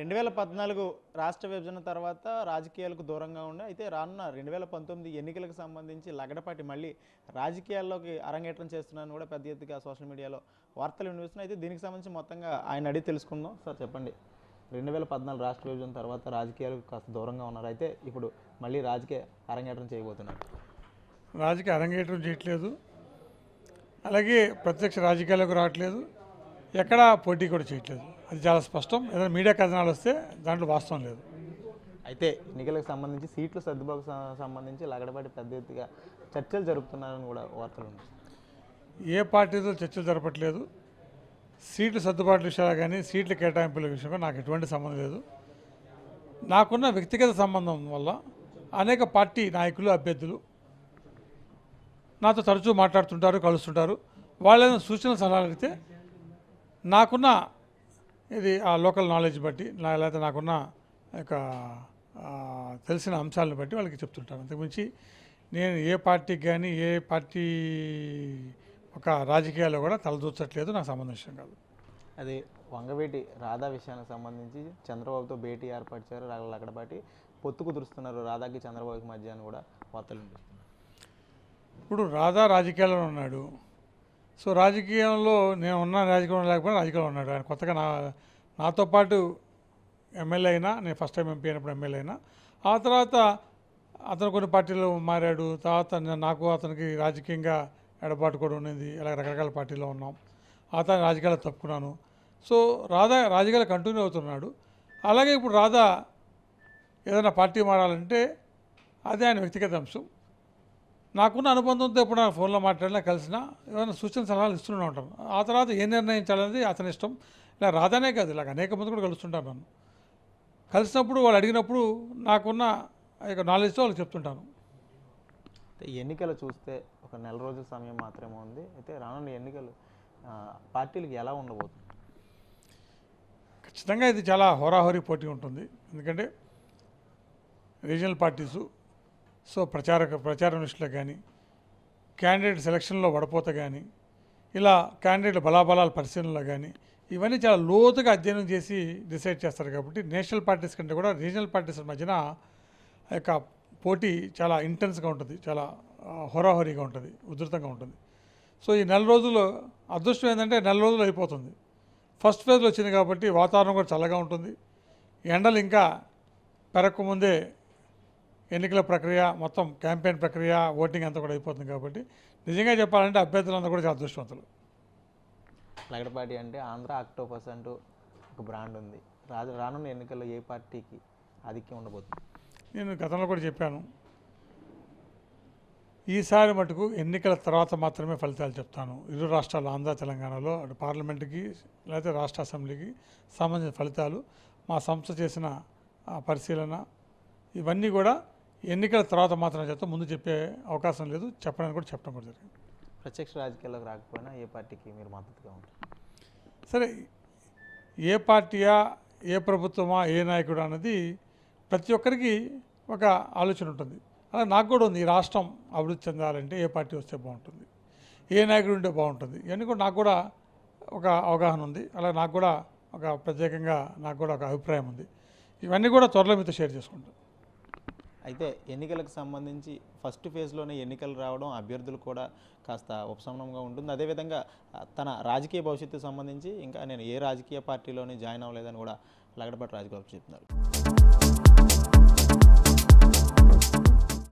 2014 రాష్ట్ర విభజన తర్వాత రాజకీయాలకు దూరంగా ఉండి అయితే రానున్న 2019 ఎన్నికలకు సంబంధించి లగడపాటి మళ్ళీ రాజకీయాల్లోకి అరంగేట్రం చేస్తున్నారని కూడా పెద్ద ఎత్తుగా సోషల్ మీడియాలో వార్తలు వినిపిస్తున్నాయి. అయితే దీనికి సంబంధించి మొత్తంగా ఆయన అడిగి తెలుసుకుందాం. సార్ చెప్పండి, 2014 రాష్ట్ర విభజన తర్వాత రాజకీయాలకు కాస్త దూరంగా ఉన్నారు, అయితే ఇప్పుడు మళ్ళీ రాజకీయ అరంగేట్రం చేయబోతున్నారు. రాజకీయ అరంగేట్రం చేయట్లేదు, అలాగే ప్రత్యక్ష రాజకీయాలకు రావట్లేదు, ఎక్కడా పోటీ కూడా చేయట్లేదు. అది చాలా స్పష్టం. ఏదైనా మీడియా కథనాలు వస్తే దాంట్లో వాస్తవం లేదు. అయితే ఎన్నికలకు సంబంధించి సీట్ల సర్దుబాటు సంబంధించి లగడపాటి పెద్ద ఎత్తుగా చర్చలు జరుపుతున్నారని కూడా వార్తలు ఉన్నాయి. ఏ పార్టీతో చర్చలు జరపట్లేదు. సీట్ల సర్దుబాటు విషయాలు కానీ సీట్ల కేటాయింపుల విషయంలో నాకు ఎటువంటి సంబంధం లేదు. నాకున్న వ్యక్తిగత సంబంధం వల్ల అనేక పార్టీ నాయకులు, అభ్యర్థులు నాతో తరచూ మాట్లాడుతుంటారు, కలుస్తుంటారు. వాళ్ళని సూచన సలహాలు అడిగితే నాకున్న ఇది ఆ లోకల్ నాలెడ్జ్ బట్టి లేకపోతే నాకున్న యొక్క తెలిసిన అంశాలను బట్టి వాళ్ళకి చెప్తుంటాను. అంతకుమించి నేను ఏ పార్టీకి కానీ ఏ పార్టీ ఒక రాజకీయాల్లో కూడా తలదూర్చట్లేదు. నాకు సంబంధం విషయం కాదు. అది వంగవేటి రాధా విషయానికి సంబంధించి చంద్రబాబుతో భేటీ ఏర్పరిచారు లగడపాటి, పొత్తు కుదురుస్తున్నారు రాధాకి చంద్రబాబుకి మధ్య అని కూడా వార్తలు ఉన్నాయి. ఇప్పుడు రాధా రాజకీయాల్లో ఉన్నాడు. సో రాజకీయంలో నేను ఉన్న రాజకీయంలో లేకపోయినా రాజకీయంలో ఉన్నాడు. ఆయన కొత్తగా నాతో పాటు ఎమ్మెల్యే అయినా, నేను ఫస్ట్ టైం ఎంపీ అయినప్పుడు ఎమ్మెల్యే అయినా, ఆ తర్వాత అతను కొన్ని పార్టీలో మారాడు. తర్వాత నాకు అతనికి రాజకీయంగా ఎడబాటు కూడా ఉన్నది. ఇలా రకరకాల పార్టీలో ఉన్నాం. ఆ తర్వాత రాజకీయాలు తప్పుకున్నాను. సో రాధా రాజకీయాలు కంటిన్యూ అవుతున్నాడు. అలాగే ఇప్పుడు రాధా ఏదైనా పార్టీ మారాలంటే అదే ఆయన వ్యక్తిగత అంశం. నాకున్న అనుబంధంతో ఎప్పుడు నా ఫోన్లో మాట్లాడినా, కలిసినా ఏమైనా సూచన సలహాలు ఇస్తూనే ఉంటాను. ఆ తర్వాత ఏ నిర్ణయించాలనేది అతని ఇష్టం. ఇలా రాధానే కాదు, ఇలాగ అనేక మంది కూడా కలుస్తుంటాను. నన్ను కలిసినప్పుడు వాళ్ళు అడిగినప్పుడు నాకున్న నాలెడ్జ్తో వాళ్ళకి చెప్తుంటాను. ఎన్నికలు చూస్తే ఒక నెల రోజుల సమయం మాత్రమే ఉంది. అయితే రానున్న ఎన్నికలు పార్టీలకు ఎలా ఉండబోతుంది? ఖచ్చితంగా ఇది చాలా హోరాహోరీ పోటీ ఉంటుంది. ఎందుకంటే రీజనల్ పార్టీసు, సో ప్రచార నిష్ఠలో కానీ, క్యాండిడేట్ సెలక్షన్లో వడపోత కానీ, ఇలా క్యాండిడేట్ బలాబలాల పరిశీలనలో కానీ, ఇవన్నీ చాలా లోతుగా అధ్యయనం చేసి డిసైడ్ చేస్తారు. కాబట్టి నేషనల్ పార్టీస్ కంటే కూడా రీజనల్ పార్టీస్ మధ్యన యొక్క పోటీ చాలా ఇంటెన్స్గా ఉంటుంది, చాలా హోరాహోరీగా ఉంటుంది, ఉధృతంగా ఉంటుంది. సో ఈ నెల రోజులు అదృష్టం ఏంటంటే నెల రోజులు అయిపోతుంది. ఫస్ట్ ఫేజ్లో వచ్చింది కాబట్టి వాతావరణం కూడా చల్లగా ఉంటుంది. ఎండలు ఇంకా పెరగకముందే ఎన్నికల ప్రక్రియ, మొత్తం క్యాంపెయిన్ ప్రక్రియ, ఓటింగ్ అంతా కూడా అయిపోతుంది. కాబట్టి నిజంగా చెప్పాలంటే అభ్యర్థులందరూ కూడా చాలా అదృష్టవంతులు. లగడపాటి అంటే ఆంధ్ర ఆక్టోపస్ అంటూ ఒక బ్రాండ్ ఉంది. రానున్న ఎన్నికల్లో ఏ పార్టీకి ఆధిక్యం ఉండబోతుంది? నేను గతంలో కూడా చెప్పాను, ఈసారి మటుకు ఎన్నికల తర్వాత మాత్రమే ఫలితాలు చెప్తాను. ఇరు రాష్ట్రాలు, ఆంధ్ర తెలంగాణలో అటు పార్లమెంటుకి లేకపోతే రాష్ట్ర అసెంబ్లీకి సంబంధించిన ఫలితాలు, మా సంస్థ చేసిన పరిశీలన, ఇవన్నీ కూడా ఎన్నికల తర్వాత మాత్రం చెప్తా, ముందు చెప్పే అవకాశం లేదు. చెప్పడం కూడా జరిగింది. ప్రత్యక్ష రాజకీయాల్లోకి రాకపోయినా ఏ పార్టీకి మీరు మద్దతుగా ఉంటారు? సరే, ఏ పార్టీయా, ఏ ప్రభుత్వమా, ఏ నాయకుడు అన్నది ప్రతి ఒక్కరికి ఒక ఆలోచన ఉంటుంది. అలా నాకు కూడా ఉంది. ఈ రాష్ట్రం అభివృద్ధి చెందాలంటే ఏ పార్టీ వస్తే బాగుంటుంది, ఏ నాయకుడు ఉంటే బాగుంటుంది, ఇవన్నీ కూడా నాకు కూడా ఒక అవగాహన ఉంది. అలా నాకు కూడా ఒక ప్రత్యేకంగా నాకు కూడా ఒక అభిప్రాయం ఉంది. ఇవన్నీ కూడా త్వరలో మీతో షేర్ చేసుకుంటాను. అయితే ఎన్నికలకు సంబంధించి ఫస్ట్ ఫేజ్లోనే ఎన్నికలు రావడం అభ్యర్థులు కూడా కాస్త ఉపశమనంగా ఉంటుంది. అదేవిధంగా తన రాజకీయ భవిష్యత్తుకు సంబంధించి ఇంకా నేను ఏ రాజకీయ పార్టీలోనే జాయిన్ అవ్వలేదని కూడా లగడపాటి రాజగోపాల్ చెప్తున్నారు.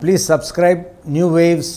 Please subscribe New Waves